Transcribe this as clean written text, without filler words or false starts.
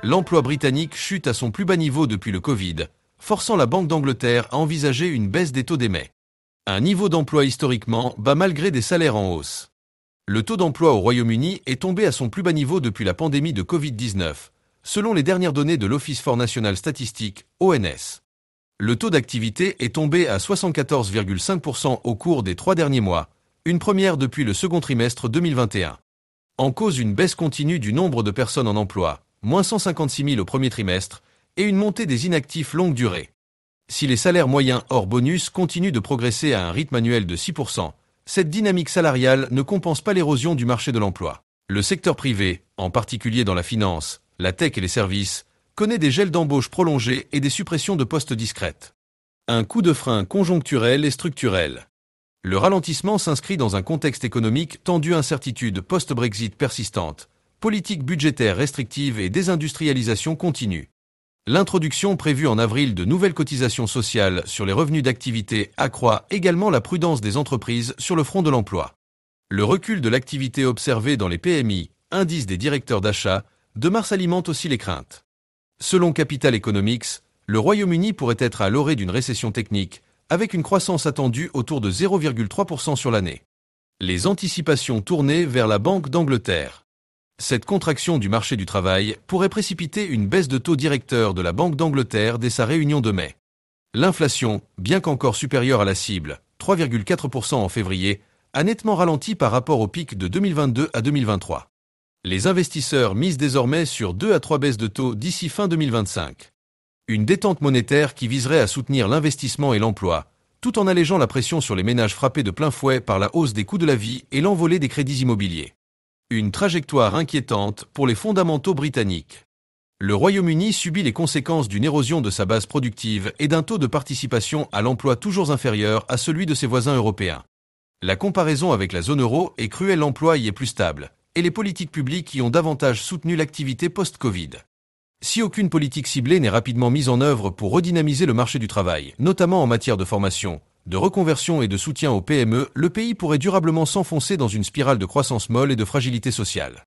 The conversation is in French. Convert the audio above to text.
l'emploi britannique chute à son plus bas niveau depuis le Covid, forçant la Banque d'Angleterre à envisager une baisse des taux d'émet. Un niveau d'emploi historiquement bas malgré des salaires en hausse. Le taux d'emploi au Royaume-Uni est tombé à son plus bas niveau depuis la pandémie de Covid-19, selon les dernières données de l'Office for National Statistics, ONS. Le taux d'activité est tombé à 74,5% au cours des 3 derniers mois, une première depuis le second trimestre 2021. En cause une baisse continue du nombre de personnes en emploi, moins 156 000 au premier trimestre, et une montée des inactifs longue durée. Si les salaires moyens hors bonus continuent de progresser à un rythme annuel de 6%, cette dynamique salariale ne compense pas l'érosion du marché de l'emploi. Le secteur privé, en particulier dans la finance, la tech et les services, connaît des gels d'embauche prolongés et des suppressions de postes discrètes. Un coup de frein conjoncturel et structurel. Le ralentissement s'inscrit dans un contexte économique tendu, incertitude post-Brexit persistante, politique budgétaire restrictive et désindustrialisation continue. L'introduction prévue en avril de nouvelles cotisations sociales sur les revenus d'activité accroît également la prudence des entreprises sur le front de l'emploi. Le recul de l'activité observé dans les PMI, indice des directeurs d'achat, de mars alimente aussi les craintes. Selon Capital Economics, le Royaume-Uni pourrait être à l'orée d'une récession technique, avec une croissance attendue autour de 0,3% sur l'année. Les anticipations tournées vers la Banque d'Angleterre. Cette contraction du marché du travail pourrait précipiter une baisse de taux directeur de la Banque d'Angleterre dès sa réunion de mai. L'inflation, bien qu'encore supérieure à la cible, 3,4% en février, a nettement ralenti par rapport au pic de 2022 à 2023. Les investisseurs misent désormais sur 2 à 3 baisses de taux d'ici fin 2025. Une détente monétaire qui viserait à soutenir l'investissement et l'emploi, tout en allégeant la pression sur les ménages frappés de plein fouet par la hausse des coûts de la vie et l'envolée des crédits immobiliers. Une trajectoire inquiétante pour les fondamentaux britanniques. Le Royaume-Uni subit les conséquences d'une érosion de sa base productive et d'un taux de participation à l'emploi toujours inférieur à celui de ses voisins européens. La comparaison avec la zone euro est cruelle, l'emploi y est plus stable, et les politiques publiques y ont davantage soutenu l'activité post-Covid. Si aucune politique ciblée n'est rapidement mise en œuvre pour redynamiser le marché du travail, notamment en matière de formation, de reconversion et de soutien aux PME, le pays pourrait durablement s'enfoncer dans une spirale de croissance molle et de fragilité sociale.